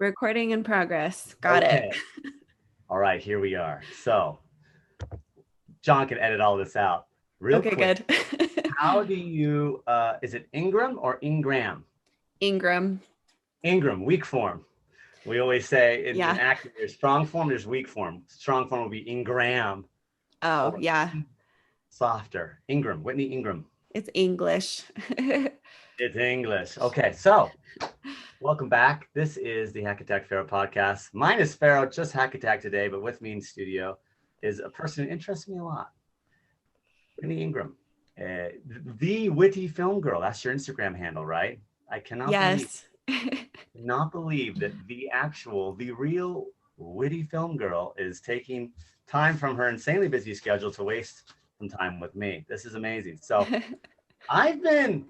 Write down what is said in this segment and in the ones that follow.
Recording in progress. Got it. Okay. All right, here we are. So John can edit all this out real Okay, quick. good. How do you, is it Ingram or Ingram? Ingram. Ingram, weak form. We always say in Yeah. acting, there's strong form, there's weak form. Strong form would be Ingram Oh, or yeah. softer. Ingram, Whitney Ingram. It's English. It's English. Okay, so welcome back. This is the Hackattack Faro podcast. Mine is Faro, just Hackattack today, but with me in studio is a person who interests me a lot. Whitney Ingram, the witty film girl. That's your Instagram handle, right? I Yes. cannot believe that the real witty film girl is taking time from her insanely busy schedule to waste some time with me. This is amazing. So I've been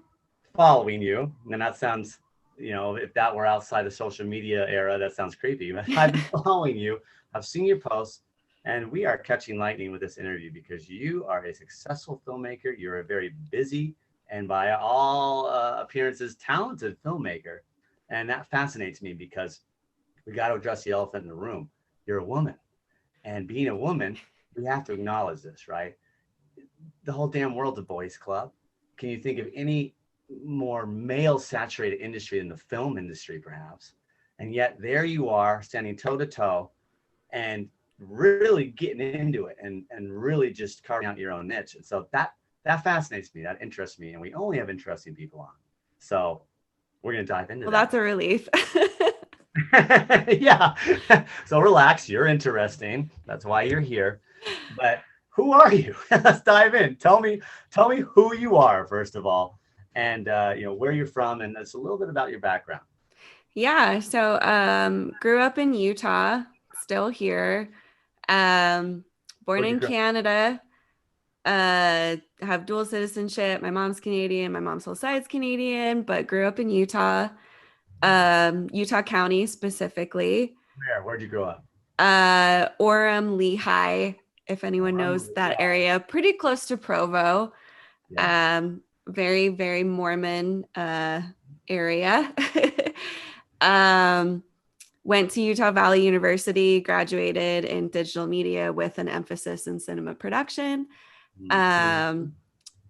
following you, and that sounds, if that were outside the social media era, that sounds creepy. But I've been following you. I've seen your posts. And we are catching lightning with this interview because you are a successful filmmaker. You're a very busy and by all appearances, talented filmmaker. And that fascinates me because we got to address the elephant in the room. You're a woman. And being a woman, we have to acknowledge this, right? The whole damn world's a boys' club. Can you think of any more male saturated industry than the film industry, perhaps? And yet there you are standing toe to toe and really getting into it and really just carving out your own niche. And so that fascinates me, that interests me, and we only have interesting people on. So we're going to dive into Well, that. that's a relief. Yeah. So relax, you're interesting. That's why you're here. But who are you? Let's dive in. Tell me who you are, first of all, and where you're from, and that's a little bit about your background. Yeah. So grew up in Utah, still here. Born Where'd you in grow up? Canada. Have dual citizenship. My mom's Canadian, my mom's whole side's Canadian, but grew up in Utah, Utah County specifically. Where'd you grow up? Orem, Lehigh, if anyone knows that area, pretty close to Provo. Yeah. Very, very Mormon area. Went to Utah Valley University, graduated in digital media with an emphasis in cinema production.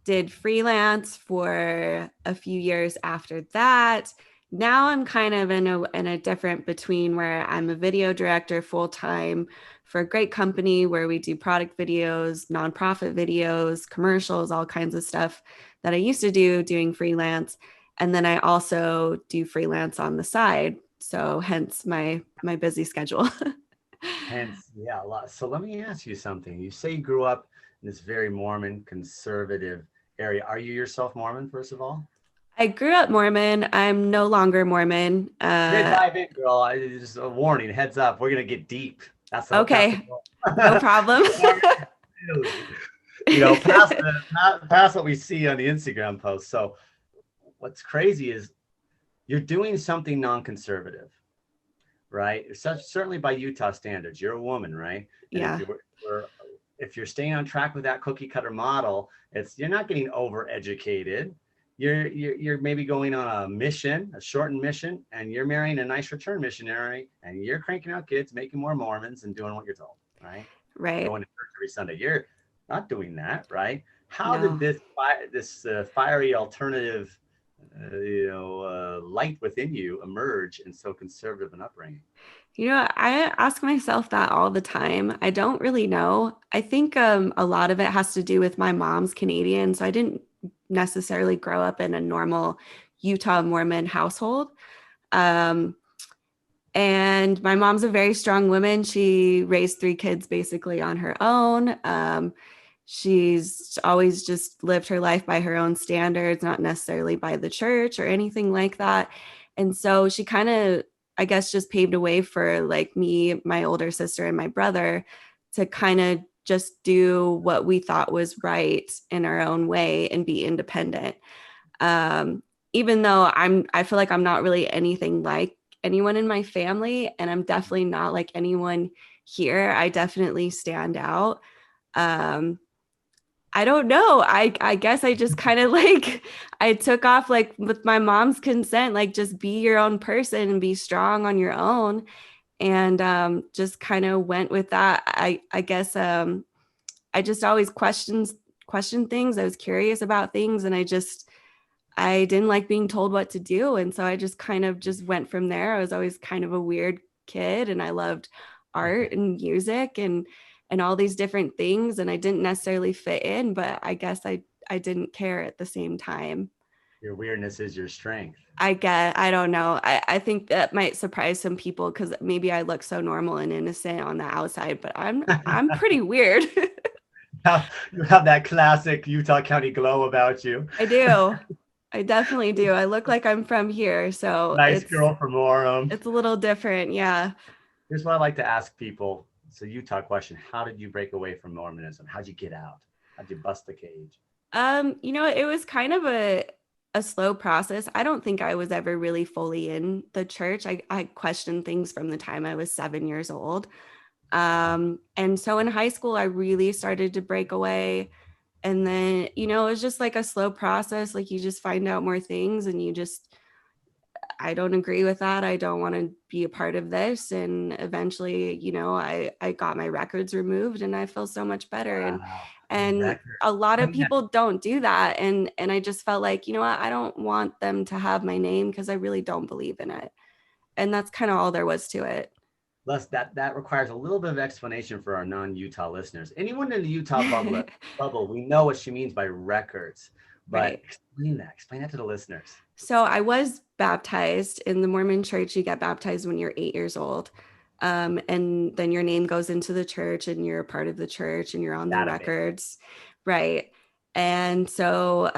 Did freelance for a few years after that. Now I'm kind of in a different between where I'm a video director full-time for a great company where we do product videos, nonprofit videos, commercials, all kinds of stuff that I used to do doing freelance. And then I also do freelance on the side. So hence my busy schedule. Hence, yeah, a lot. So let me ask you something. You say you grew up in this very Mormon conservative area. Are you yourself Mormon, first of all? I grew up Mormon. I'm no longer Mormon. We're gonna dive in, girl. Just a warning, heads up. We're gonna get deep. That's the Okay, goal. no problem. Past what we see on the Instagram post. So what's crazy is you're doing something non-conservative, right? Certainly by Utah standards. You're a woman, right? And Yeah. if you're staying on track with that cookie cutter model, you're not getting overeducated. You're maybe going on a mission, a shortened mission, and you're marrying a nice return missionary, and you're cranking out kids, making more Mormons, and doing what you're told, right? Right. Going to church every Sunday. You're not doing that, right? How did No. this fiery alternative, light within you emerge in so conservative an upbringing? I ask myself that all the time. I don't really know. I think a lot of it has to do with my mom's Canadian, so I didn't necessarily grow up in a normal Utah Mormon household. And my mom's a very strong woman. She raised 3 kids basically on her own. She's always just lived her life by her own standards, not necessarily by the church or anything like that. And so she kind of, I guess, just paved a way for like me, my older sister, and my brother to kind of just do what we thought was right in our own way and be independent. Even though I feel like I'm not really anything like anyone in my family, and I'm definitely not like anyone here. I definitely stand out. I don't know. I guess I just kind of like I took off like with my mom's consent, like just be your own person and be strong on your own. And just kind of went with that. I guess I just always questioned things. I was curious about things, and I didn't like being told what to do. And so I just kind of just went from there. I was always kind of a weird kid, and I loved art and music and all these different things. And I didn't necessarily fit in, but I guess I didn't care at the same time. Your weirdness is your strength. I don't know. I think that might surprise some people because maybe I look so normal and innocent on the outside, but I'm pretty weird. You have that classic Utah County glow about you. I do. I definitely do. I look like I'm from here, so Nice girl from Orem. it's a little different. Yeah. Here's what I like to ask people. It's a Utah question. How did you break away from Mormonism? How'd you get out? How'd you bust the cage? It was kind of a slow process. I don't think I was ever really fully in the church. I questioned things from the time I was 7 years old. And so in high school, I really started to break away. And then, it was just like a slow process. Like you just find out more things and I don't agree with that. I don't want to be a part of this. And eventually, I got my records removed and I feel so much better. Wow. Your And record. a lot Tell of me that. people don't do that. And I just felt like, you know what, I don't want them to have my name because I really don't believe in it. And that's kind of all there was to it. Les, that requires a little bit of explanation for our non-Utah listeners. Anyone in the Utah bubble, we know what she means by records, but Right. Explain that to the listeners. So I was baptized in the Mormon church. You get baptized when you're 8 years old. And then your name goes into the church and you're a part of the church and you're on the Database. records. Right. And so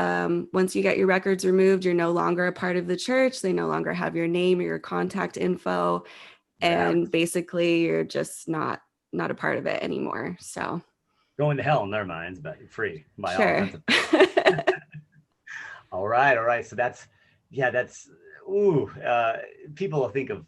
once you get your records removed, you're no longer a part of the church. They no longer have your name or your contact info. You're out. And basically you're just not a part of it anymore. So Going to hell in their minds, but you're free by all sure. intents. All right, all right. So that's ooh. People will think of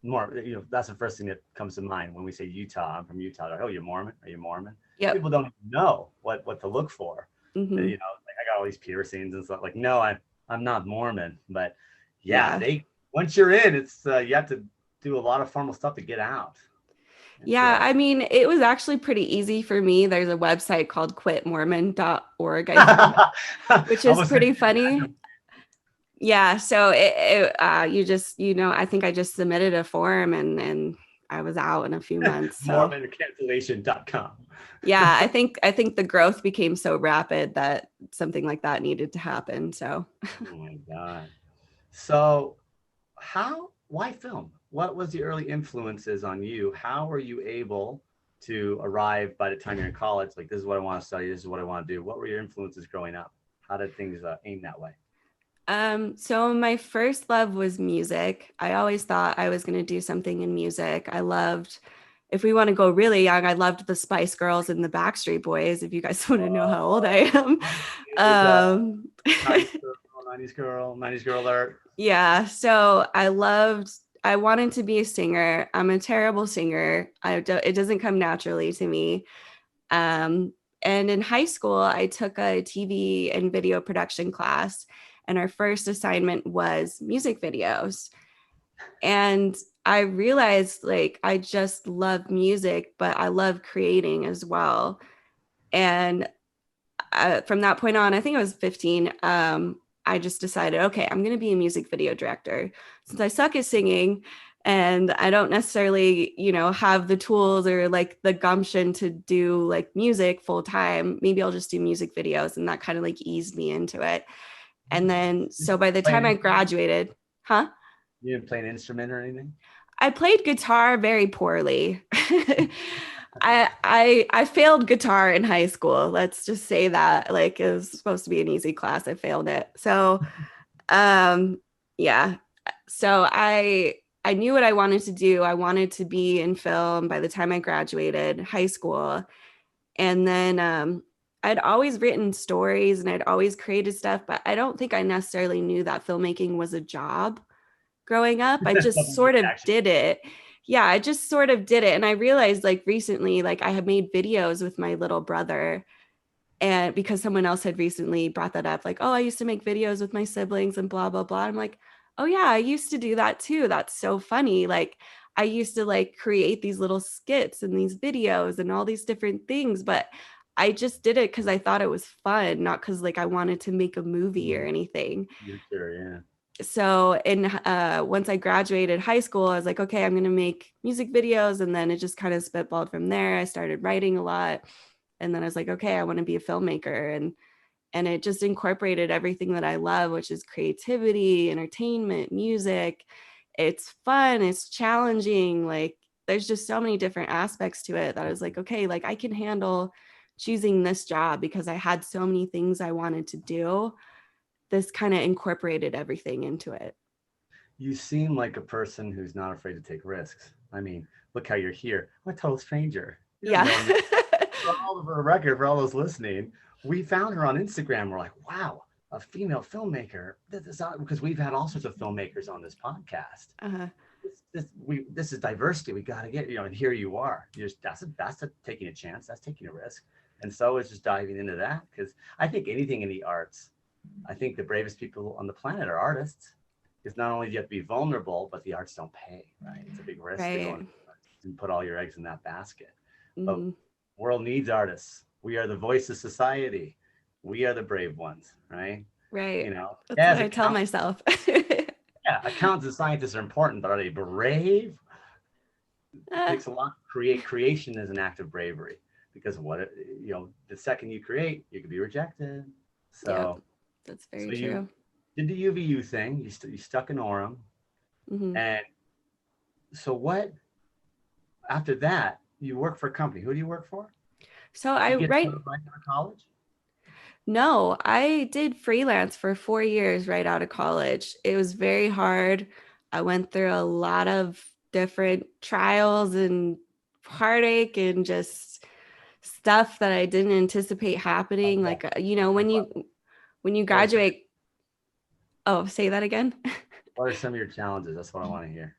more. That's the first thing that comes to mind when we say Utah. I'm from Utah. Like, oh, you're Mormon? Are you Mormon? Yep. People don't even know what to look for. Mm-hmm. Like I got all these piercings and stuff. Like, no, I'm not Mormon. But yeah, Yeah. once you're in, it's you have to do a lot of formal stuff to get out. Yeah, I mean, it was actually pretty easy for me. There's a website called quitmormon.org, which is pretty funny. Yeah, so you just, I think I just submitted a form and I was out in a few months. So MormonCancellation.com. yeah, I think the growth became so rapid that something like that needed to happen. So Oh my God. So why film? What was the early influences on you? How were you able to arrive by the time you're in college? Like, this is what I want to study. This is what I want to do. What were your influences growing up? How did things aim that way? So my first love was music. I always thought I was going to do something in music. If we want to go really young, I loved the Spice Girls and the Backstreet Boys, if you guys want to know how old I am. Utah, Um, 90s girl alert. yeah, so I wanted to be a singer. I'm a terrible singer. It doesn't come naturally to me. Um, and in high school, I took a TV and video production class, and our first assignment was music videos. And I realized like I just love music, but I love creating as well. And from that point on, I think I was 15. I just decided, okay, I'm going to be a music video director. Since I suck at singing and I don't necessarily, have the tools or like the gumption to do like music full time, maybe I'll just do music videos. And that kind of like eased me into it. And then, so by the time I graduated, huh? You didn't play an instrument or anything? I played guitar very poorly. I failed guitar in high school. Let's just say that. Like it was supposed to be an easy class. I failed it. So yeah. So I knew what I wanted to do. I wanted to be in film by the time I graduated high school. And then I'd always written stories and I'd always created stuff, but I don't think I necessarily knew that filmmaking was a job growing up. I just sort of did it. Yeah, I just sort of did it. And I realized like recently, like I have made videos with my little brother And because someone else had recently brought that up, like, oh, I used to make videos with my siblings and blah, blah, blah. I'm like, oh yeah, I used to do that too. That's so funny. Like I used to like create these little skits and these videos and all these different things, but I just did it because I thought it was fun, not because like I wanted to make a movie or anything. You're sure, yeah. So in once I graduated high school, I was like, okay, I'm going to make music videos. And then it just kind of spitballed from there. I started writing a lot. And then I was like, okay, I want to be a filmmaker. And it just incorporated everything that I love, which is creativity, entertainment, music. It's fun, it's challenging. Like there's just so many different aspects to it that I was like, okay, like I can handle choosing this job because I had so many things I wanted to do. This kind of incorporated everything into it. You seem like a person who's not afraid to take risks. I mean, look how you're here. I'm a total stranger. You don't Yeah. know me. For all of her record, for all those listening, we found her on Instagram. We're like, wow, a female filmmaker. Because we've had all sorts of filmmakers on this podcast. uh-huh. This is diversity. We got to get, and here you are. That's taking a chance. That's taking a risk. And so it's just diving into that, because I think anything in the arts, I think the bravest people on the planet are artists. Because not only do you have to be vulnerable, but the arts don't pay, right? It's a big risk to go Right. and put all your eggs in that basket. But Mm-hmm. world needs artists. We are the voice of society. We are the brave ones, right? Right. That's what As I tell accountants, myself. yeah, accountants and scientists are important, but are they brave? It uh, takes a lot to create. Creation is an act of bravery, because the second you create, you could be rejected. yep. So, That's so very you true. did the UVU thing. You stuck in Orem, Mm-hmm. and so what? After that, you work for a company. Who do you work for? So You I get right started right out of college. No, I did freelance for 4 years right out of college. It was very hard. I went through a lot of different trials and heartache and just stuff that I didn't anticipate happening. Okay. Like, when you What are some of your, graduate, oh, say that again. what are some of your challenges? That's what I want to hear.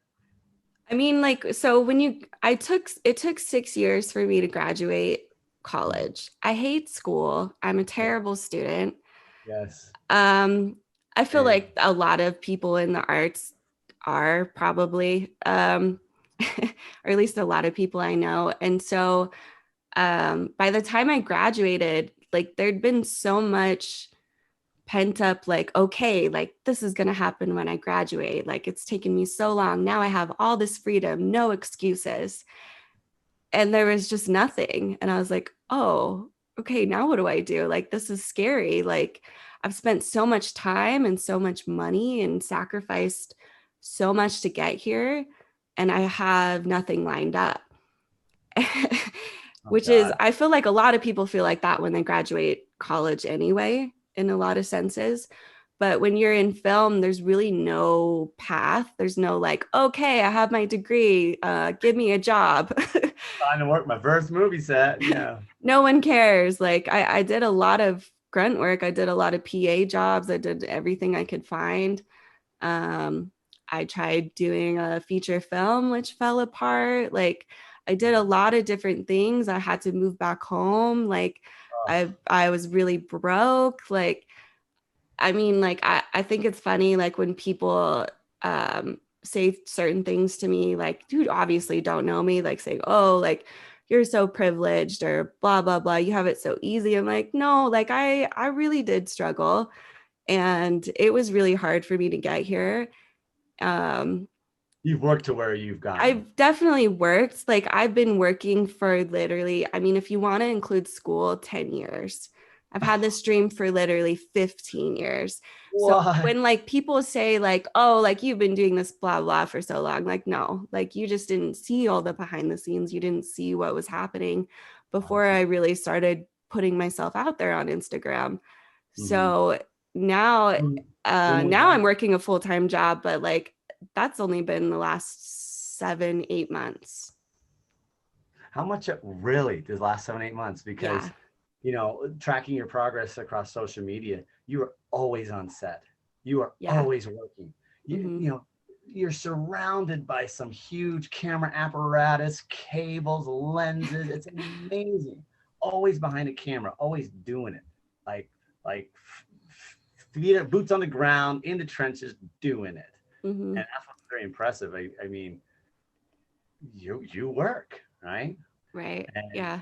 I mean, like, so it took 6 years for me to graduate Mhm. college. I hate school. I'm a Yeah. terrible student. Yes. Um, I feel Same. like a lot of people in the arts are probably, or at least a lot of people I know. And so by the time I graduated, like there'd been so much pent up, like, okay, like this is going to happen when I graduate. Like it's taken me so long. Now I have all this freedom, no excuses. And there was just nothing. And I was like, oh, okay, now what do I do? Like, this is scary. Like, I've spent so much time and so much money and sacrificed so much to get here, and I have nothing lined up. Oh Which is, God. I feel like a lot of people feel like that when they graduate college anyway, in a lot of senses. But when you're in film, there's really no path. There's no like, okay, I have my degree, give me a job. Trying to work my first movie set. Yeah. No one cares. Like I did a lot of grunt work. I did a lot of PA jobs. I did everything I could find. Um, I tried doing a feature film, which fell apart. Like I did a lot of different things. I had to move back home. Like Oh, I was really broke. Like I mean, like I think it's funny, like when people say certain things to me, like, dude, obviously don't know me, like saying, oh, like you're so privileged or blah, blah, blah. You have it so easy. I'm like, no, like I really did struggle. And it was really hard for me to get here. Um, you've worked to where you've gotten. I've definitely worked. Like I've been working for literally, I mean, if you want to include school, 10 years. I've had this dream for literally 15 years. So What? when like people say like, oh, like you've been doing this blah blah for so long, like no, like you just didn't see all the behind the scenes. You didn't see what was happening before I really started putting myself out there on Instagram. Mm-hmm. So now When was now I'm that? working a full-time job, but like that's only been the last 7 8 months. How much really these last 7 8 months? Yeah. Because tracking your progress across social media, you are always on set. You are Yeah. always working. You Hmm. you know you're surrounded by some huge camera apparatus, cables, lenses. It's amazing. always behind a camera, always doing it, like like feet, boots on the ground, in the trenches, doing it. Mm-hmm. And that's what's very impressive. I mean, you work, right? Right. And Yeah.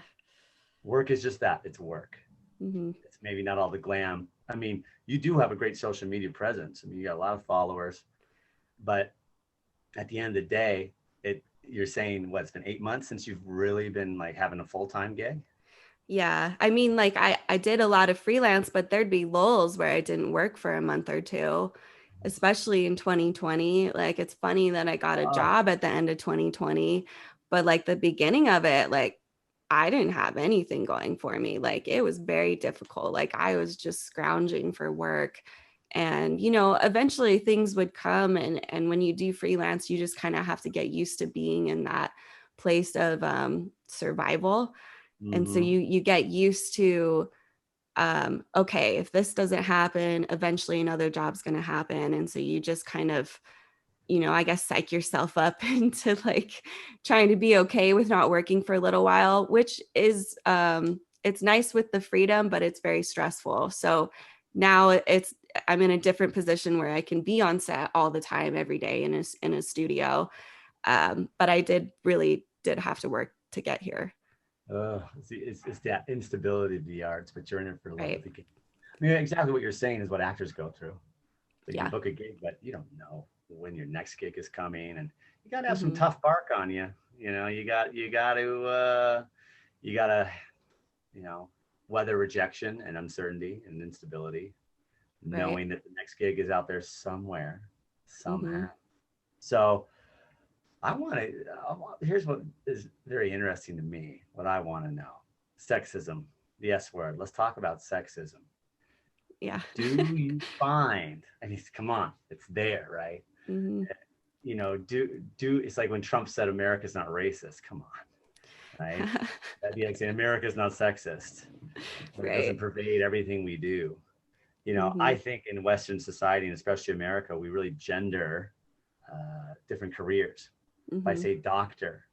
work is just that. It's work. Mm-hmm. It's maybe not all the glam. I mean, you do have a great social media presence. I mean, you got a lot of followers, but at the end of the day, you're saying what, it's been 8 months since you've really been like having a full-time gig? Yeah. I mean, like I did a lot of freelance, but there'd be lulls where I didn't work for a month or two, especially in 2020. Like it's funny that I got a Oh, job at the end of 2020, but like the beginning of it, like I didn't have anything going for me. Like it was very difficult. Like I was just scrounging for work. And eventually things would come, and when you do freelance, you just kind of have to get used to being in that place of survival. And so mm-hmm. you get used to, okay, if this doesn't happen, eventually another job's going to happen. And so you just kind of, I guess, psych yourself up into like trying to be okay with not working for a little while, which is, it's nice with the freedom, but it's very stressful. So now I'm in a different position where I can be on set all the time, every day in a studio. But I did have to work to get here. See, it's that instability of the arts, but you're in it for love of Right. the game. I mean, exactly what you're saying is what actors go through. So you Yeah. book a gig, but you don't know when your next gig is coming, and you got to have some Mm-hmm. tough bark on you. You got to you know weather rejection and uncertainty and instability, Right. knowing that the next gig is out there somewhere, Mm-hmm. somehow. So here's what is very interesting to me, what I want to know. Sexism, the S word. Let's talk about sexism. Yeah. Do you find, I mean, come on, it's there, right? Mm-hmm. It's like when Trump said America's not racist. Come on, right? That'd be like saying America's not sexist, but it doesn't Right. pervade everything we do. Mm-hmm. I think in Western society, and especially America, we really gender different careers. If I Mm-hmm. say doctor,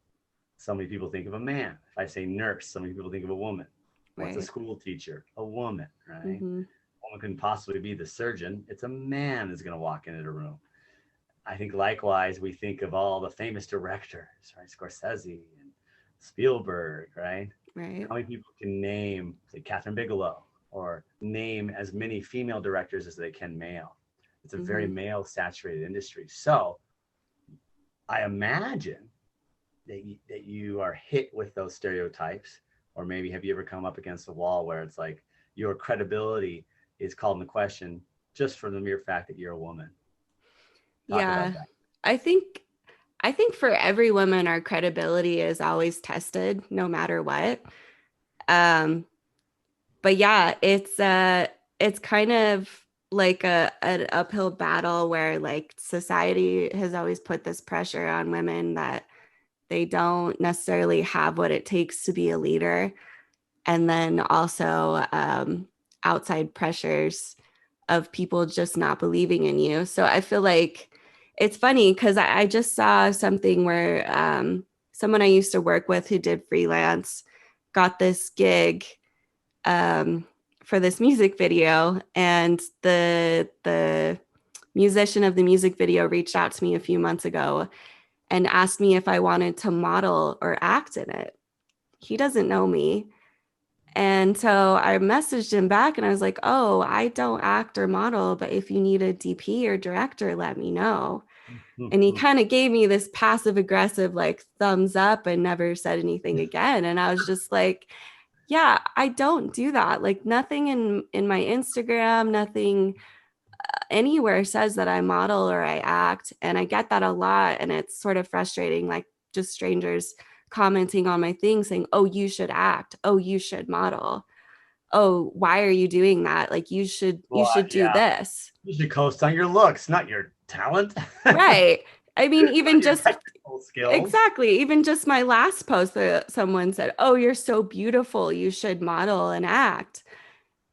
so many people think of a man. If I say nurse, so many people think of a woman. What's a Right. school teacher? A woman, right? Mm-hmm. A woman couldn't possibly be the surgeon. It's a man that's going to walk into the room. I think likewise, we think of all the famous directors, right? Scorsese and Spielberg, right? Right. How many people can name, say, Catherine Bigelow, or name as many female directors as they can male? It's a very Mm-hmm. male saturated industry. So I imagine that you are hit with those stereotypes, or maybe have you ever come up against a wall where it's like your credibility is called into question just for the mere fact that you're a woman? Talk about Yeah. that. I think I think for every woman, our credibility is always tested, no matter what. Um, but yeah, it's kind of like an uphill battle where like society has always put this pressure on women that they don't necessarily have what it takes to be a leader. And then also outside pressures of people just not believing in you. So I feel like it's funny because I just saw something where someone I used to work with who did freelance got this gig um, for this music video, and the musician of the music video reached out to me a few months ago and asked me if I wanted to model or act in it. He doesn't know me. And so I messaged him back and I was like, oh, I don't act or model, but if you need a DP or director, let me know. And he kind of gave me this passive aggressive, like thumbs up and never said anything again. And I was just like, yeah, I don't do that. Like nothing in my Instagram, nothing anywhere says that I model or I act. And I get that a lot. And it's sort of frustrating, like just strangers commenting on my thing saying, oh, you should act. Oh, you should model. Oh, why are you doing that? Like you Well, should do yeah, this. you should coast on your looks, not your talent, not Right. I mean, even your just technical skills. exactly, even just my last post, someone said, oh, you're so beautiful. You should model and act.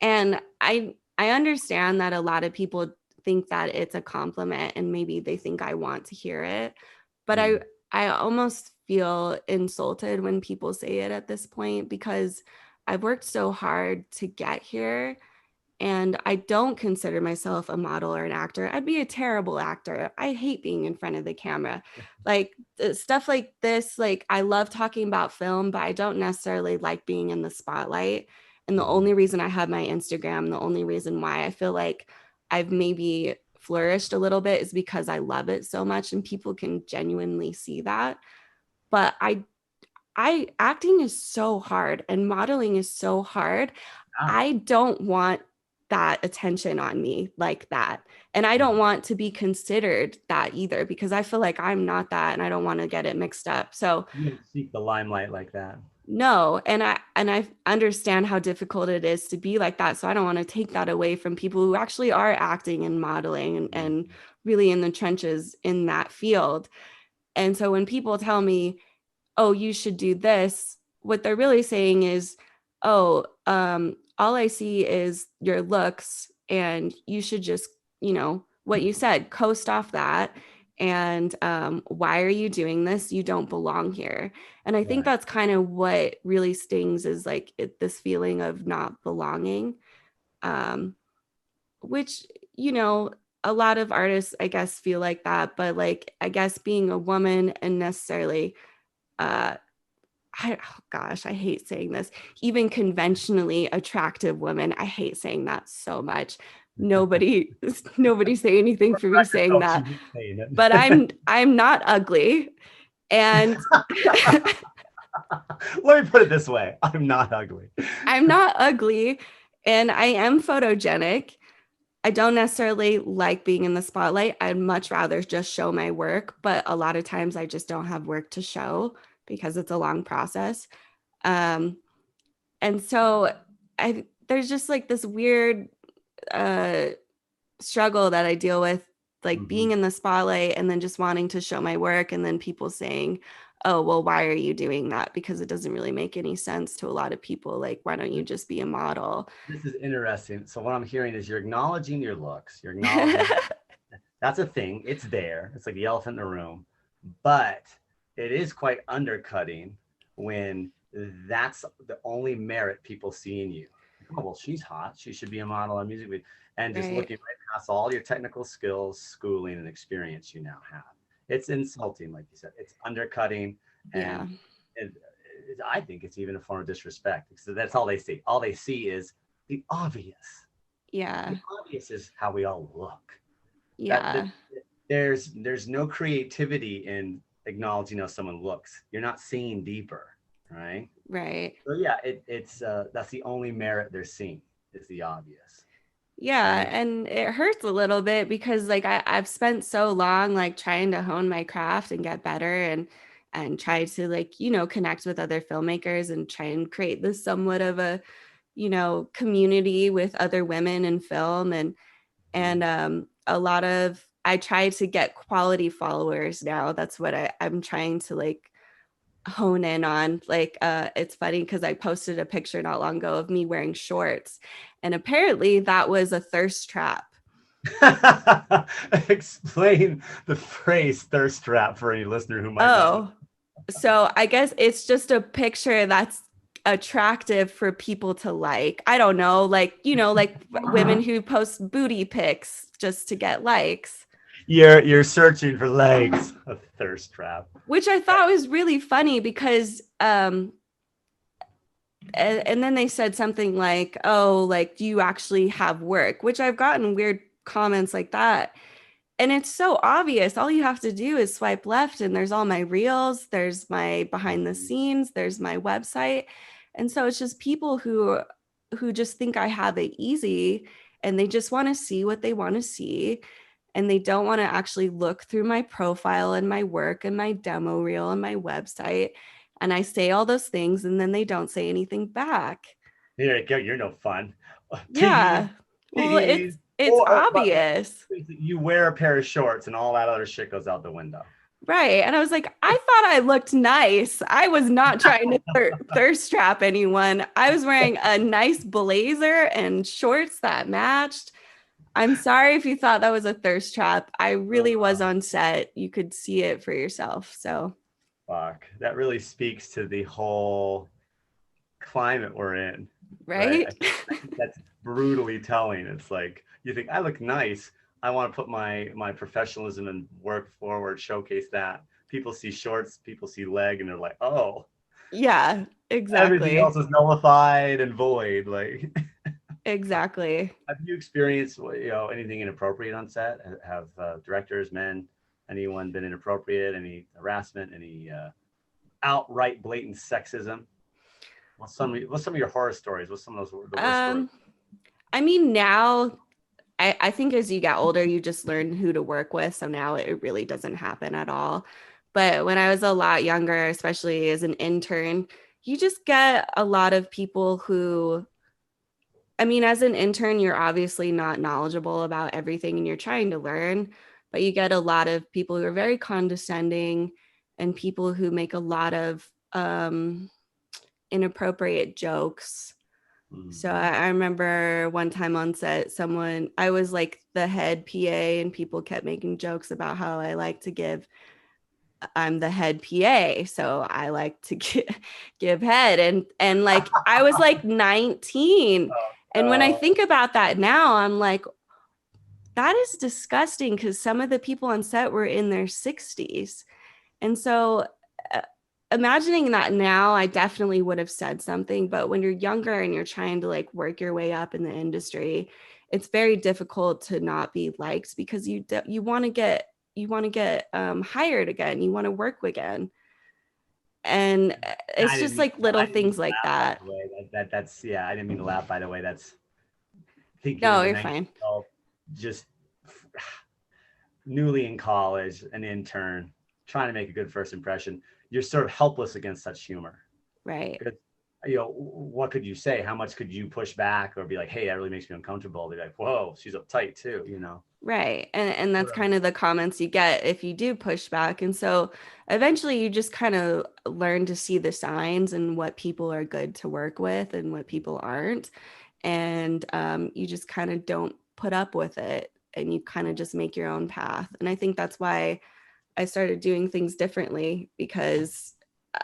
And I understand that a lot of people think that it's a compliment and maybe they think I want to hear it. But Hmm. I almost feel insulted when people say it at this point because I've worked so hard to get here, and I don't consider myself a model or an actor. I'd be a terrible actor. I hate being in front of the camera. Like stuff like this, like I love talking about film, but I don't necessarily like being in the spotlight. And the Mhm. only reason I have my Instagram, the only reason why I feel like I've maybe flourished a little bit is because I love it so much and people can genuinely see that. But I acting is so hard and modeling is so hard. Ah, I don't want that attention on me like that. And I don't mhm. want to be considered that either because I feel like I'm not that and I don't want to get it mixed up. So You don't seek the limelight like that. no, and I understand how difficult it is to be like that. So I don't want to take that away from people who actually are acting and modeling and Mhm. really in the trenches in that field. And so when people tell me, oh, you should do this, what they're really saying is, oh, all I see is your looks, and you should just, what you said, coast off that. And why are you doing this? You don't belong here. And I think Right. that's kind of what really stings is like this feeling of not belonging, um, which, you know, a lot of artists, I guess, feel like that. But like, I guess being a woman and necessarily, uh, oh gosh, I hate saying this. Even conventionally attractive women, I hate saying that so much. Nobody, nobody say anything for me saying Oh, she that. did saying But it. I'm not ugly, and Let me put it this way. I'm not ugly. I'm not ugly, and I am photogenic. I don't necessarily like being in the spotlight. I'd much rather just show my work, but a lot of times I just don't have work to show because it's a long process. Um, and so there's just like this weird uh struggle that I deal with, like being Mhm. in the spotlight and then just wanting to show my work and then people saying, oh well, why are you doing that, because it doesn't really make any sense to a lot of people. Like, why don't you just be a model? This is interesting. So what I'm hearing is you're acknowledging your looks. You're acknowledging that's a thing. It's there. It's like the elephant in the room. But it is quite undercutting when that's the only merit people see in you. Oh, well, she's hot. She should be a model on music video. And just Right. looking right past all your technical skills, schooling, and experience you now have. It's insulting, like you said. It's undercutting. And Yeah. it, I think it's even a form of disrespect. So that's all they see. All they see is the obvious. The Yeah. obvious is how we all look. That Yeah. there's no creativity in acknowledging how someone looks. You're not seeing deeper, right? Right. So yeah, it's that's the only merit they're seeing is the obvious. Yeah, And and it hurts a little bit because like I've spent so long like trying to hone my craft and get better and try to like, connect with other filmmakers and try and create this somewhat of a, community with other women in film, and a lot of I try to get quality followers now. That's what I'm trying to like hone in on. Like it's funny because I posted a picture not long ago of me wearing shorts, and apparently that was a thirst trap. explain the phrase thirst trap for any listener who might not know. Oh, so I guess it's just a picture that's attractive for people to like. I don't know, like, like women who post booty pics just to get likes, You're searching for legs. A thirst trap. which I thought was really funny because and then they said something like, oh, like, do you actually have work? Which I've gotten weird comments like that. And it's so obvious. All you have to do is swipe left, and there's all my reels, there's my behind the Mhm. scenes, there's my website. And so it's just people who just think I have it easy, and they just want to see what they want to see. And they don't want to actually look through my profile and my work and my demo reel and my website. And I say all those things, and then they don't say anything back. Here you go. You're no fun. Tease, Yeah. Well, tease. it's But obvious. you wear a pair of shorts and all that other shit goes out the window. Right. And I was like, I thought I looked nice. I was not trying to thirst trap anyone. I was wearing a nice blazer and shorts that matched. I'm sorry if you thought that was a thirst trap. I really was Oh, on set. You could see it for yourself. So, fuck. That really speaks to the whole climate we're in, right? Right? I think that's brutally telling. It's like you think I look nice. I want to put my professionalism and work forward, showcase that. People see shorts, people see leg, and they're like, oh, Yeah, everything else exactly. is nullified and void. Like, Exactly. have you experienced anything inappropriate on set? Have directors, men, anyone been inappropriate? Any harassment? Any outright blatant sexism? What's some of your horror stories? What's some of the worst stories? Um, I mean, now I think as you get older, you just learn who to work with. So now it really doesn't happen at all. But when I was a lot younger, especially as an intern, you just get a lot of people who, I mean, as an intern, you're obviously not knowledgeable about everything and you're trying to learn, but you get a lot of people who are very condescending and people who make a lot of inappropriate jokes. So Mm. I remember one time on set, I was like the head PA, and people kept making jokes about how I'm the head PA. So I like to give head. And like, I was like 19. Oh, And when I no. think about that now, I'm like, that is disgusting because some of the people on set were in their 60s. And so uh, imagining that now, I definitely would have said something. But when you're younger and you're trying to like work your way up in the industry, it's very difficult to not be liked because you want to get hired again. You want to work again, and I it's didn't just mean like little I didn't mean things to like laugh, by that. the way. That's yeah. I didn't mean to laugh, by the way. That's thinking No, as a you're 19 fine. year old, just newly in college, an intern, trying to make a good first impression. You're sort of helpless against such humor. Right. Because what could you say? How much could you push back or be like, hey, that really makes me uncomfortable? They're like, whoa, she's uptight too. Right. And that's kind of the comments you get if you do push back. And so eventually you just kind of learn to see the signs and what people are good to work with and what people aren't. And you just kind of don't put up with it and you kind of just make your own path. And I think that's why I started doing things differently because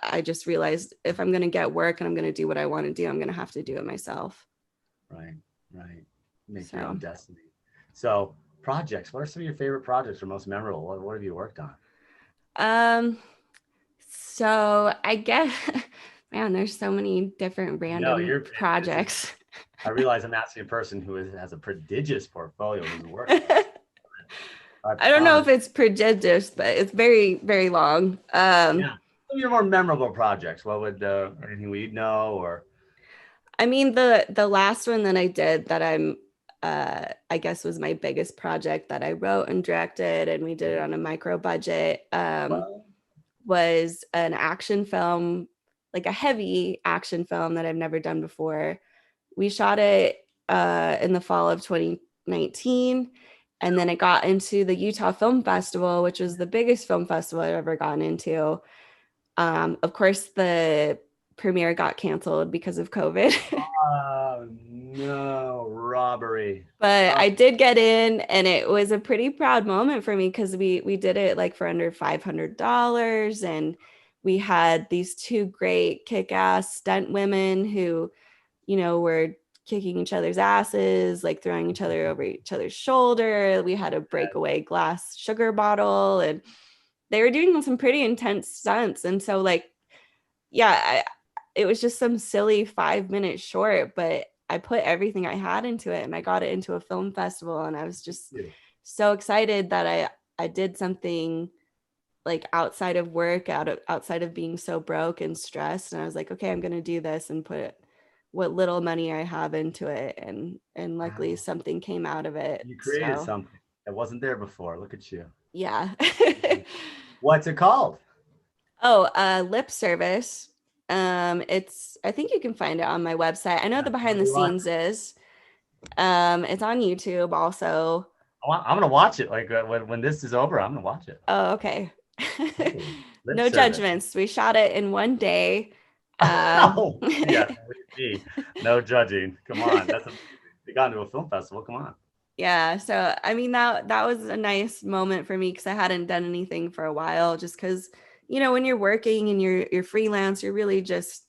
I just realized if I'm going to get work and I'm going to do what I want to do, I'm going to have to do it myself. Right, right. Make your own So, destiny. So, projects. What are some of your favorite projects or most memorable? What have you worked on? um, so I guess, man, there's so many different No, random you're. This is. projects. I realize I'm asking a person who has a prodigious portfolio who's worked on I a don't know ton. if it's prestigious, but it's very, very long. Yeah. Some of your more memorable projects. What would anything we'd know or I mean, the last one that I did that I guess was my biggest project that I wrote and directed, and we did it on a micro budget, well, was an action film, like a heavy action film that I've never done before. We shot it in the fall of 2019, and then it got into the Utah Film Festival, which was the biggest film festival I've ever gotten into. Of course, the premiere got canceled because of COVID. oh no, robbery. But Oh, I did get in, and it was a pretty proud moment for me because we did it like for under $500, and we had these two great kick-ass stunt women who, were kicking each other's asses, like throwing each other over each other's shoulder. We had a breakaway glass sugar bottle, and they were doing some pretty intense stunts. And so, like, yeah, it was just some silly 5 minute short, but I put everything I had into it and I got it into a film festival. And I was just you. so excited that I did something like outside of work, outside of being so broke and stressed. And I was like, okay, I'm going to do this and put what little money I have into it. And luckily Wow. something came out of it. You created So something that wasn't there before. Look at you. yeah. What's it called? Oh, lip service. I think you can find it on my website. I know Yeah, the where behind do the you watch scenes it? is. It's on YouTube also. I'm gonna watch it. Like when this is over, I'm gonna watch it. Oh, okay. Cool. Lip No service. judgments. We shot it in one day. Oh, yeah. Believe me, no judging. Come on, that's amazing. You got into a film festival. Come on. Yeah, so I mean that was a nice moment for me because I hadn't done anything for a while. Just because when you're working and you're freelance, you're really just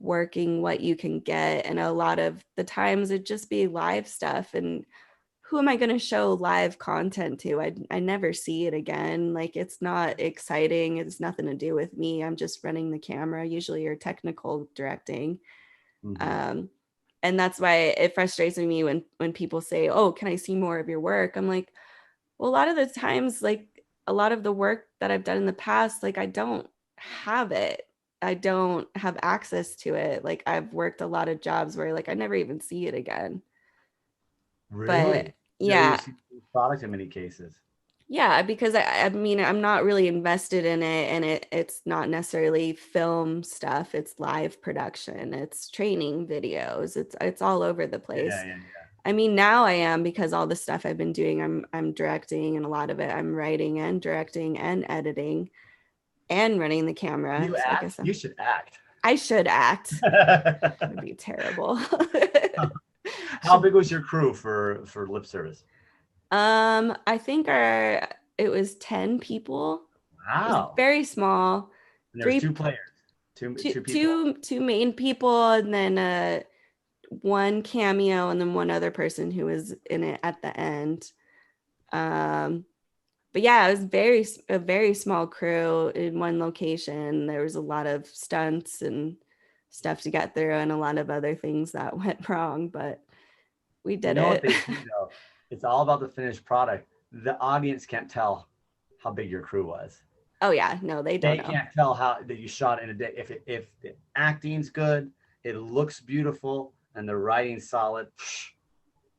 working what you can get. And a lot of the times it'd just be live stuff. And who am I going to show live content to? I never see it again. Like, it's not exciting. It's nothing to do with me. I'm just running the camera, usually, or technical directing. Mhm. And that's why it frustrates me when people say, oh, can I see more of your work? I'm like, well, a lot of the times, like, a lot of the work that I've done in the past, like, I don't have it. I don't have access to it. Like, I've worked a lot of jobs where, like, I never even see it again. But Really? Never even yeah, see the product in many cases. yeah, because I mean, I'm not really invested in it, and it's not necessarily film stuff. It's live production. It's training videos. It's all over the Yeah, place. yeah, yeah. I mean, now I am, because all the stuff I've been doing, I'm directing, and a lot of it I'm writing and directing and editing and running the camera. You So I act? guess You should act. I should act. It'd be terrible. How Should big was your crew for lip service? I think our it was 10 people. It was Wow. very small. And there was two Three players, two two people. two two main people, and then one cameo, and then one other person who was in it at the end. Um but yeah, it was a very small crew in one location. There was a lot of stunts and stuff to get through, and a lot of other things that went wrong, but we You did know what it. they say though? It's all about the finished product. The audience can't tell how big your crew was. Oh yeah, no, they don't They know. can't tell how that you shot in a day. If the acting's good, it looks beautiful, and the writing's solid, it's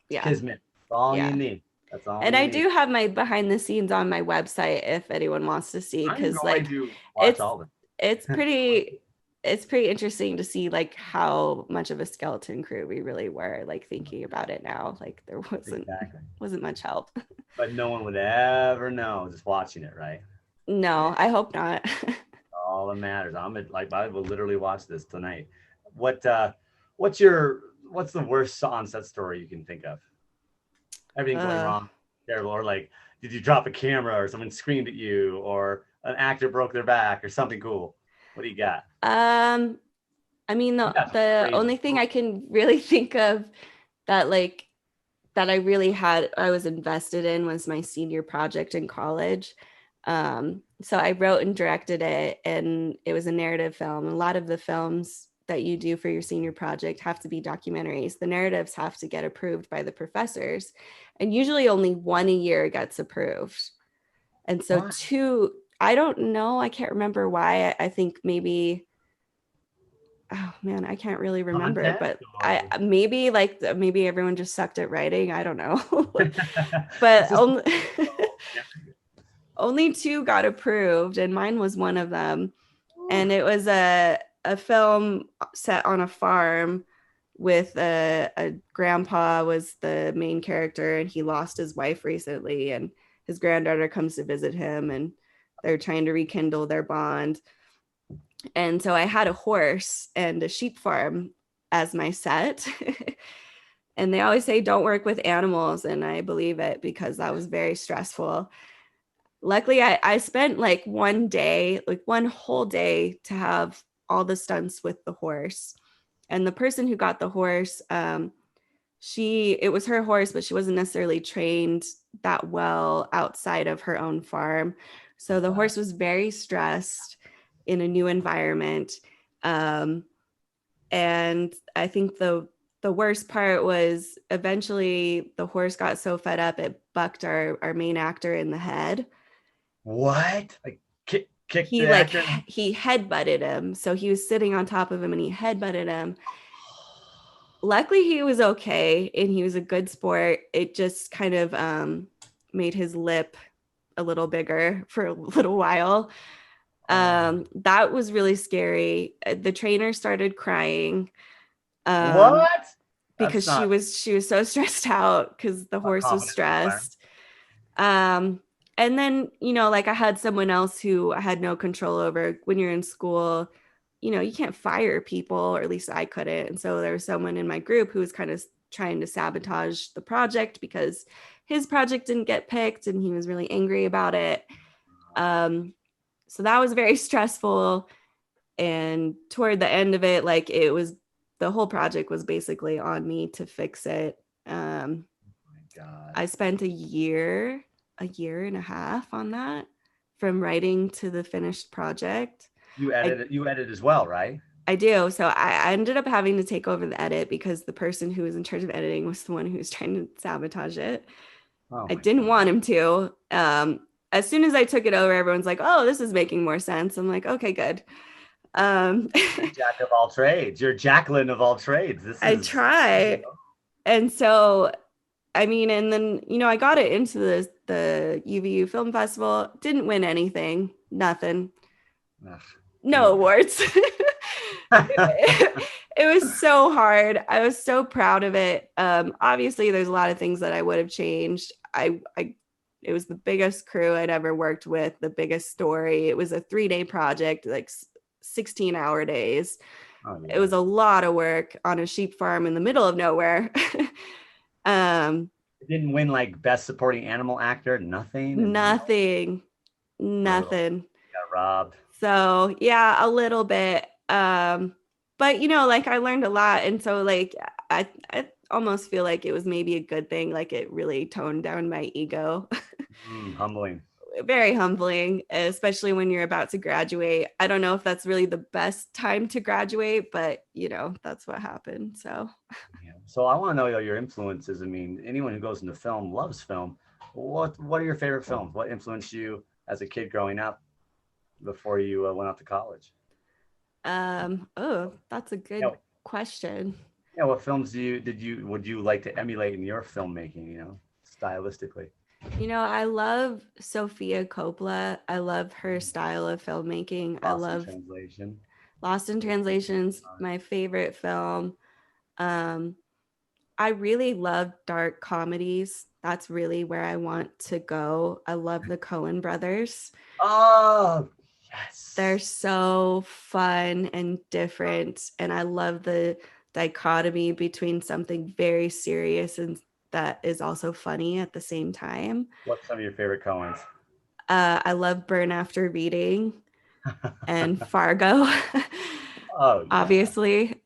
Yeah, kismet. That's all you yeah. need. That's all And you I need. do have my behind the scenes on my website if anyone wants to see, I'm because going like to watch it's all of it's it. pretty it's pretty interesting to see like how much of a skeleton crew we really were, like thinking about it now. Like, there Exactly. wasn't much help. But no one would ever know just watching it, right? No, Right. I hope not. All that matters. Like I will literally watch this tonight. What what's your what's the worst on-set story you can think of? Everything going uh, wrong, terrible, or like did you drop a camera or someone screamed at you or an actor broke their back or something cool? What do you got? um I mean, You got some the crazy only thing stories. I can really think of that like that I was invested in was my senior project in college. So I wrote and directed it, and it was a narrative film. A lot of the films that you do for your senior project have to be documentaries. The narratives have to get approved by the professors, and usually only one a year gets approved. And so What? I don't know, I can't remember why. I think maybe, oh man, I can't really remember, Content but I or maybe like maybe everyone just sucked at writing. I don't know. But it's just yeah. only two got approved, and mine was one of them. And it was a film set on a farm with a grandpa was the main character, and he lost his wife recently, and his granddaughter comes to visit him, and they're trying to rekindle their bond. And so I had a horse and a sheep farm as my set. And they always say don't work with animals, and I believe it, because that was very stressful. Luckily, I spent like one day, like one whole day, to have all the stunts with the horse. And the person who got the horse, it was her horse, but she wasn't necessarily trained that well outside of her own farm. So the Wow. horse was very stressed in a new environment. Um, and I think the worst part was eventually the horse got so fed up it bucked our main actor in the head. What? Like kick He the like actor in he head butted him, so he was sitting on top of him and he head butted him. Luckily he was okay, and he was a good sport. It just kind of made his lip a little bigger for a little while. oh. That was really scary. The trainer started crying, um, What? because That's not she was so stressed out because the a horse was confidence environment. stressed. Um, and then, like, I had someone else who I had no control over. When you're in school, you can't fire people, or at least I couldn't. And so there was someone in my group who was kind of trying to sabotage the project because his project didn't get picked, and he was really angry about it. Um, so that was very stressful. And toward the end of it, like it was, the whole project was basically on me to fix it. My God. I spent a year and a half on that, from writing to the finished project. I You edit as well, right? I do. So I ended up having to take over the edit because the person who was in charge of editing was the one who was trying to sabotage it. Oh I my didn't God. want him to. As soon as I took it over, everyone's like, "Oh, this is making more sense." I'm like, "Okay, good." Um, You're Jack of all trades. You're Jacqueline of all trades. This I is, you try. know, And so, I mean, and then, I got it into the UVU Film Festival, didn't win anything, nothing, ugh, no dang. awards. It was so hard. I was so proud of it. Obviously, there's a lot of things that I would have changed. It was the biggest crew I'd ever worked with, the biggest story. It was a 3-day project, like 16-hour days. Oh It yeah. was a lot of work on a sheep farm in the middle of nowhere. um, It didn't win like best supporting animal actor, nothing, and no, Nothing, brutal. nothing. Got robbed. So yeah, a little bit. But like I learned a lot. And so like I almost feel like it was maybe a good thing. Like it really toned down my ego. Humbling. Very humbling, especially when you're about to graduate. I don't know if that's really the best time to graduate, but that's what happened. So Yeah. So I want to know your influences. I mean, anyone who goes into film loves film. What are your favorite films? What influenced you as a kid growing up before you went off to college? oh, that's a Yeah. good question. Yeah. What films would you like to emulate in your filmmaking? Stylistically. I love Sofia Coppola. I love her style of filmmaking. I Lost in love Translation. Lost in Translations, my favorite film. Um, I really love dark comedies. That's really where I want to go. I love the Coen brothers. Oh They're yes. so fun and different. And I love the dichotomy between something very serious and that is also funny at the same time. What's some of your favorite Coens? I love Burn After Reading and Fargo, Oh yeah. obviously.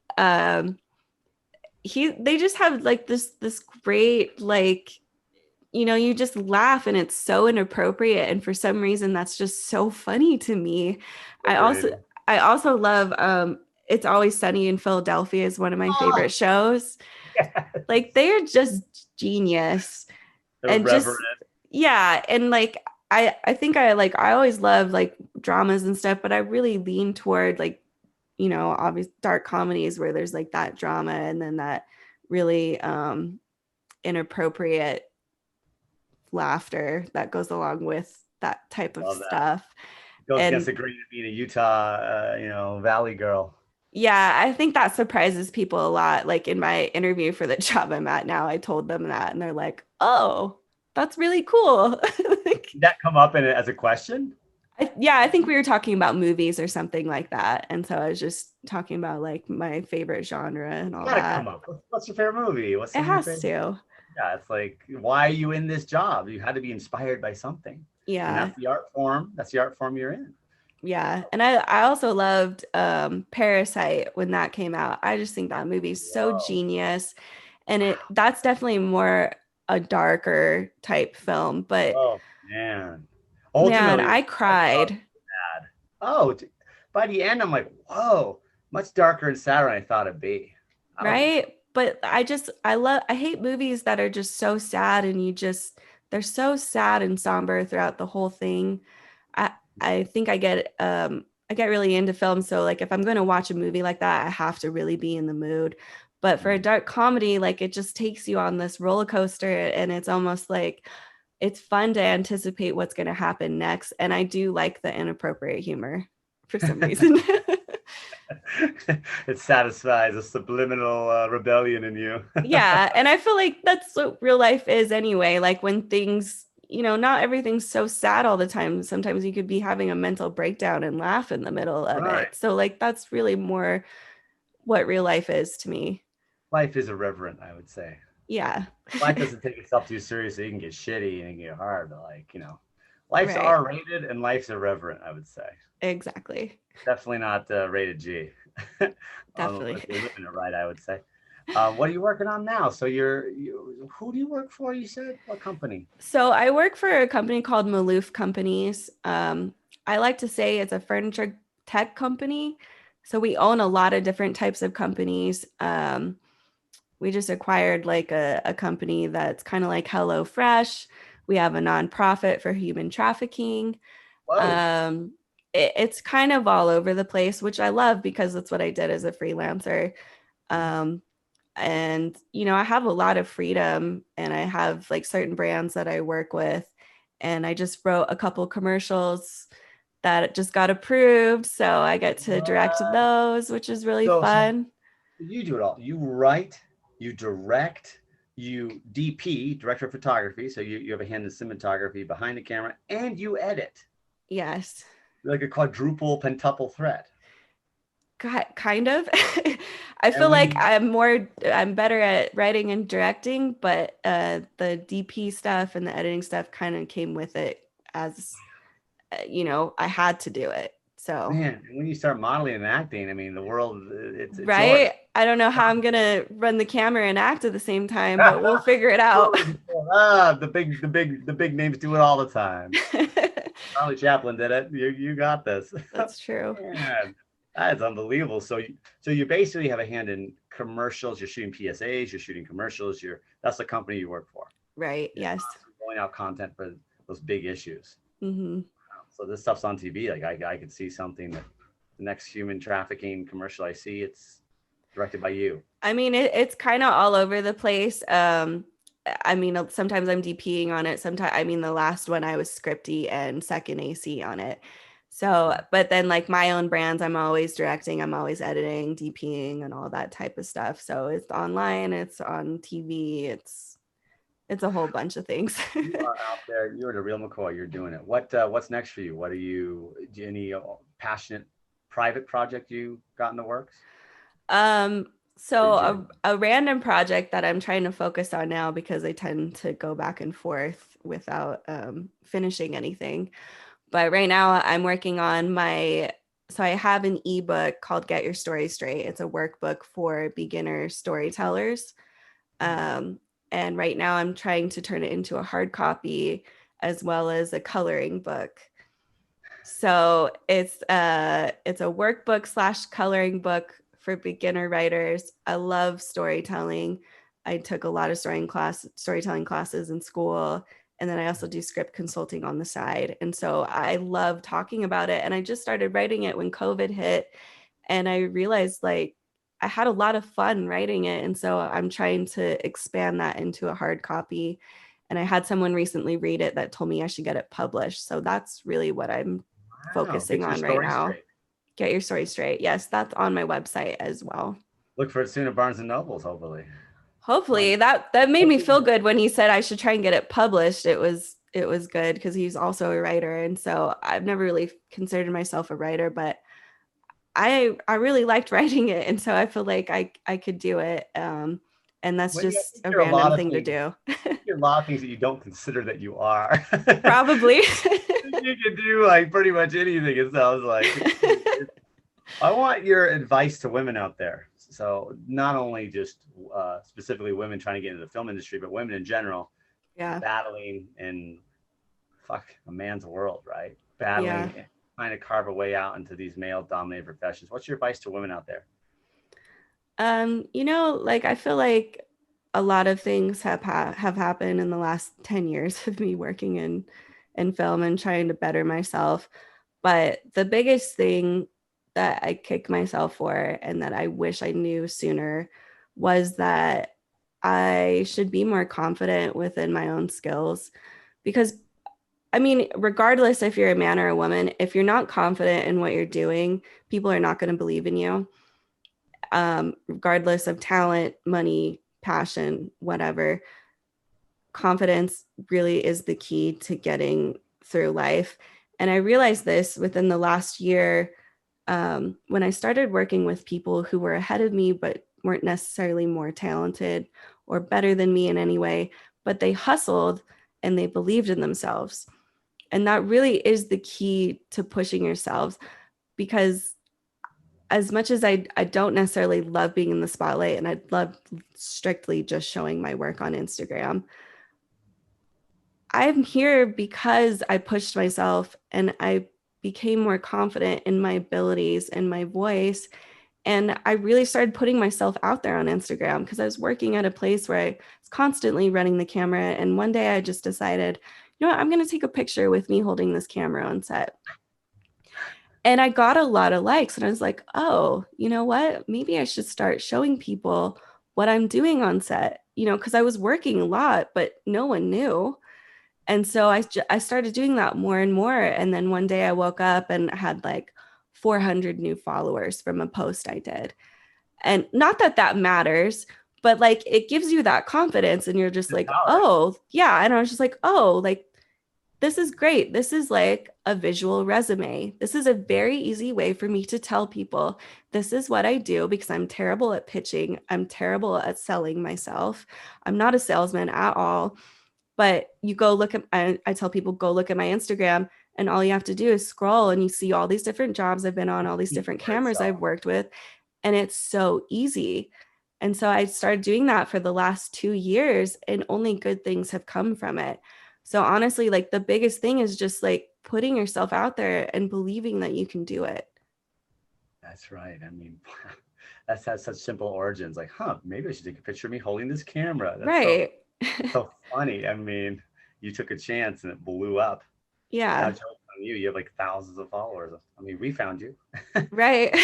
They just have like this great, like, you just laugh and it's so inappropriate. And for some reason that's just so funny to me. I also Liberating. I also love It's Always Sunny in Philadelphia is one of my Oh favorite shows. Like yes. they're just genius. And just Irreverent. yeah, and like I think I always love like dramas and stuff, but I really lean toward like, obvious dark comedies where there's like that drama and then that really inappropriate laughter that goes along with that type of Love that. stuff. Goes against And the grain of being a Utah, Valley girl. yeah, I think that surprises people a lot. Like in my interview for the job I'm at now, I told them that and they're like, "Oh, that's really cool." Like, Did that come up in it as a question? yeah, I think we were talking about movies or something like that. And so I was just talking about like my favorite genre and It's all gotta come that. up. What's your favorite movie? What's It some of your has favorite? to. Yeah, it's like, why are you in this job? You had to be inspired by something. And Yeah. that's the art form. That's the art form you're in. Yeah. And I also loved Parasite when that came out. I just think that movie's so Whoa. genius. And that's definitely more a darker type film. But Oh man. man, Ultimately, I I thought cried, bad. Oh, by the end, I'm like, whoa, much darker and sadder than I thought it'd be. Ouch. right? But I hate movies that are just so sad and they're so sad and somber throughout the whole thing. I I think I get really into film. So like if I'm going to watch a movie like that, I have to really be in the mood. But for a Mm. dark comedy, like it just takes you on this roller coaster and it's almost like it's fun to anticipate what's going to happen next. And I do like the inappropriate humor for some reason. It satisfies a subliminal rebellion in you. Yeah, and I feel like that's what real life is anyway. Like when things, not everything's so sad all the time. Sometimes you could be having a mental breakdown and laugh in the middle of Right. it. So like that's really more what real life is to me. Life is irreverent, I would say. Yeah. Life doesn't take itself too seriously. It can get shitty and it can get hard, but like, Life's Right. R-rated and life's irreverent, I would say. Exactly. Definitely not rated G. Definitely. If you're living it right, I would say. What are you working on now? So who do you work for? You said what company? So I work for a company called Maloof Companies. I like to say it's a furniture tech company. So we own a lot of different types of companies. We just acquired like a company that's kind of like HelloFresh. We have a nonprofit for human trafficking. Whoa. Um, it's kind of all over the place, which I love because that's what I did as a freelancer. Um, and I have a lot of freedom, and I have like certain brands that I work with, and I just wrote a couple commercials that just got approved, so I get to direct What? those, which is really So fun. you do it all. You write, you direct, you DP, director of photography. So you have a hand in cinematography behind the camera, and you edit. Yes. You're like a quadruple, pentuple threat. Kind of. I And feel when like you I'm better at writing and directing, but the DP stuff and the editing stuff kind of came with it as I had to do it. So, man, when you start modeling and acting, I mean, the world, it's yours. right? I don't know how I'm gonna run the camera and act at the same time, but we'll figure it out. The big names do it all the time. Charlie Chaplin did it. You got this. That's true. Man, that is unbelievable. So you basically have a hand in commercials. You're shooting PSAs. You're shooting commercials. That's the company you work for. Right. You're Yes. rolling out content for those big issues. Hmm. So this stuff's on TV. Like I could see something that the next human trafficking commercial I see, it's directed by you. I mean, it's kind of all over the place. I mean, sometimes I'm DPing on it. Sometimes, I mean, the last one I was scripty and second AC on it. So, but then like my own brands, I'm always directing, I'm always editing, DPing, and all that type of stuff. So it's online, it's on TV, it's a whole bunch of things. You are out there. You're the real McCoy. You're doing it. What's next for you? Do you any passionate private project you got in the works? Um, Or so did you? a random project that I'm trying to focus on now because I tend to go back and forth without finishing anything. But right now I'm working on so I have an ebook called Get Your Story Straight. It's a workbook for beginner storytellers. Um, and right now I'm trying to turn it into a hard copy as well as a coloring book. So it's a workbook slash coloring book for beginner writers. I love storytelling. I took a lot of storytelling classes in school, and then I also do script consulting on the side. And so I love talking about it. And I just started writing it when COVID hit, and I realized like I had a lot of fun writing it. And so I'm trying to expand that into a hard copy. And I had someone recently read it that told me I should get it published. So that's really what I'm Wow. focusing Get your on right story now. straight. Get Your Story Straight. Yes, that's on my website as well. Look for it soon at Barnes and Nobles, hopefully. Hopefully Um, that made me hopefully, feel good when he said I should try and get it published. It was good because he's also a writer, and so I've never really considered myself a writer, but I really liked writing it, and so I feel like I could do it. And that's well, yeah, I just think a there are a random lot of thing to things. do. There are a lot of things that you don't consider that you are. Probably. You can do like pretty much anything. It sounds like. I want your advice to women out there. So not only just specifically women trying to get into the film industry, but women in general Yeah. battling in a man's world, right? Yeah. Battling and trying to carve a way out into these male-dominated professions. What's your advice to women out there? Like I feel like a lot of things have happened in the last 10 years of me working in film and trying to better myself. But the biggest thing that I kick myself for and that I wish I knew sooner was that I should be more confident within my own skills. Because, I mean, regardless if you're a man or a woman, if you're not confident in what you're doing, people are not going to believe in you, regardless of talent, money, passion, whatever. Confidence really is the key to getting through life. And I realized this within the last year, when I started working with people who were ahead of me, but weren't necessarily more talented or better than me in any way, but they hustled and they believed in themselves. And that really is the key to pushing yourselves, because as much as I don't necessarily love being in the spotlight and I love strictly just showing my work on Instagram, I'm here because I pushed myself and I became more confident in my abilities and my voice. And I really started putting myself out there on Instagram because I was working at a place where I was constantly running the camera. And one day I just decided, you know what, I'm going to take a picture with me holding this camera on set. And I got a lot of likes. And I was like, oh, you know what? Maybe I should start showing people what I'm doing on set, because I was working a lot, but no one knew. And so I started doing that more and more. And then one day I woke up and had like 400 new followers from a post I did. And not that that matters, but like it gives you that confidence and you're just like, Empowering. oh, yeah. And I was just like, oh, like this is great. This is like a visual resume. This is a very easy way for me to tell people this is what I do, because I'm terrible at pitching. I'm terrible at selling myself. I'm not a salesman at all. But you go look at, I tell people, go look at my Instagram, and all you have to do is scroll and you see all these different jobs I've been on, all these Speak different for cameras I've itself. worked with. And it's so easy. And so I started doing that for the last 2 years, and only good things have come from it. So honestly, like the biggest thing is just like putting yourself out there and believing that you can do it. That's right. I mean, that's had such simple origins. Like, maybe I should take a picture of me holding this camera. That's so Right. so funny. I mean, you took a chance and it blew up. Now, Yeah. joke on you. You have like thousands of followers. I mean, we found you. Right.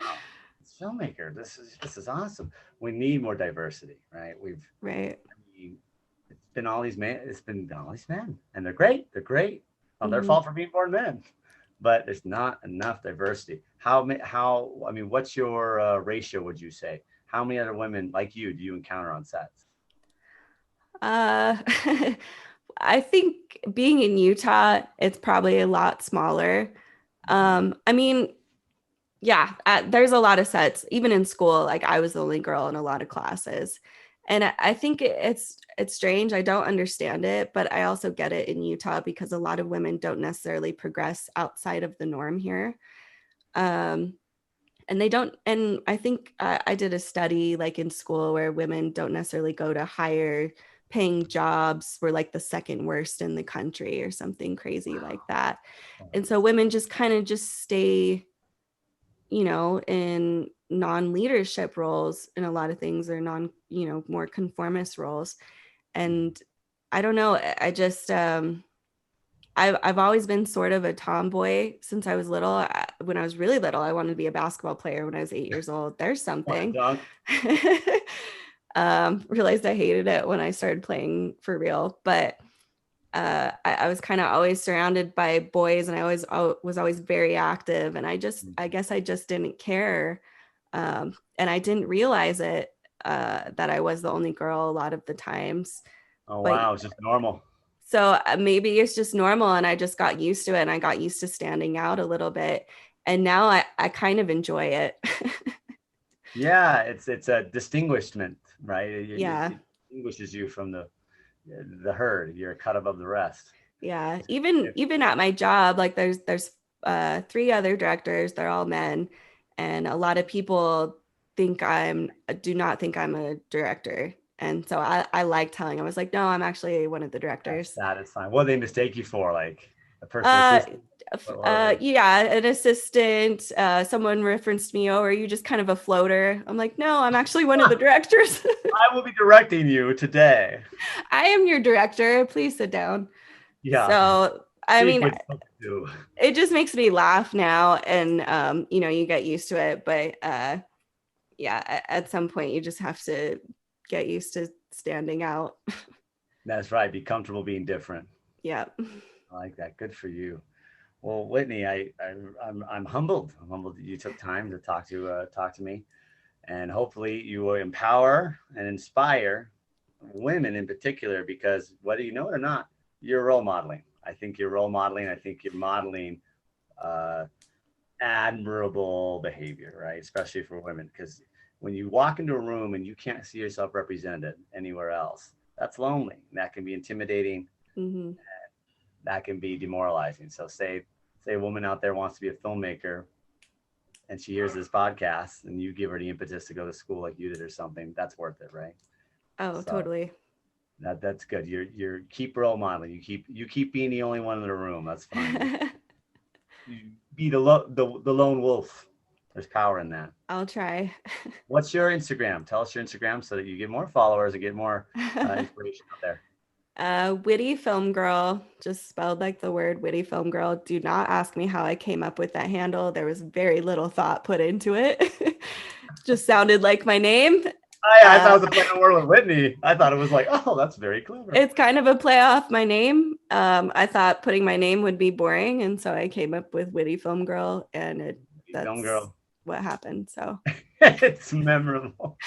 Wow. Filmmaker. This is awesome. We need more diversity, right? Right. I mean, it's been all these men. It's been all these men, and they're great. They're great. Not their Mm-hmm. fault for being born men, but there's not enough diversity. How? I mean, what's your ratio? Would you say? How many other women like you do you encounter on sets? Uh, I think being in Utah, it's probably a lot smaller. I mean, yeah, there's a lot of sets. Even in school, like I was the only girl in a lot of classes, and I think it's strange. I don't understand it, but I also get it in Utah because a lot of women don't necessarily progress outside of the norm here. Um, and they don't, and I think I did a study like in school where women don't necessarily go to higher paying jobs. We're like the second worst in the country or something crazy like that. And so women just kind of just stay, in non-leadership roles in a lot of things, or more conformist roles. And I don't know, I just I've always been sort of a tomboy since I was little. When I was really little, I wanted to be a basketball player when I was 8 years old. There's Slam something. dunk. Realized I hated it when I started playing for real. But I was kind of always surrounded by boys, and was always very active. And I guess I just didn't care. And I didn't realize it, that I was the only girl a lot of the times. Oh But wow, it's just normal. so maybe it's just normal, and I just got used to it, and I got used to standing out a little bit. And now I kind of enjoy it. Yeah, it's a distinguishment, right? Yeah. It distinguishes you from the herd. You're cut above the rest. Yeah. It's, Even it's even at my job, like there's three other directors, they're all men. And a lot of people do not think I'm a director. And so I like telling them, I was like, no, I'm actually one of the that's directors. satisfying. What do they mistake you for? Like a personal Uh, assistant? Or yeah, an assistant, someone referenced me, oh, are you just kind of a floater? I'm like, no, I'm actually one of the directors. I will be directing you today. I am your director. Please sit down. Yeah. So, I Speak mean, what you do. it just makes me laugh now, and you get used to it. But yeah, at some point, you just have to get used to standing out. That's right. Be comfortable being different. Yeah. I like that. Good for you. Well, Whitney, I'm humbled. I'm humbled that you took time to talk to me, and hopefully you will empower and inspire women in particular, because whether you know it or not, you're role modeling. I think you're role modeling. I think you're modeling uh, admirable behavior, right? Especially for women, because when you walk into a room and you can't see yourself represented anywhere else, that's lonely. And that can be intimidating. Hmm. that can be demoralizing. So say a woman out there wants to be a filmmaker and she hears this podcast and you give her the impetus to go to school like you did or something, that's worth it, right? Oh, So totally. that's good. You're keep role modeling. You keep being the only one in the room. That's fine. You be the lone wolf. There's power in that. I'll try. What's your Instagram? Tell us your Instagram so that you get more followers and get more inspiration out there. Witty Film Girl, just spelled like the word Witty Film Girl. Do not ask me how I came up with that handle. There was very little thought put into it. Just sounded like my name. I thought it was a play on word with Whitney. I thought it was like, oh, that's very clever. It's kind of a play off my name. I thought putting my name would be boring, and so I came up with Witty Film Girl, and Young that's girl. what happened. So It's memorable.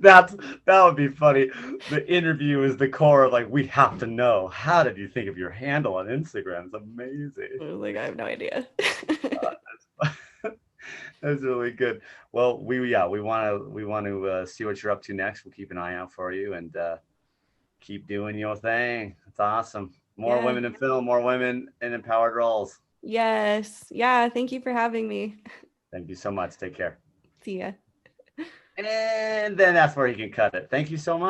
That would be funny. The interview is the core of like, we have to know. How did you think of your handle on Instagram? It's amazing. I was like, I have no idea. That's really good. Well, we want to see what you're up to next. We'll keep an eye out for you and keep doing your thing. It's awesome. More Yeah. women in film, more women in empowered roles. Yes. Yeah. Thank you for having me. Thank you so much. Take care. See ya. And then that's where he can cut it. Thank you so much.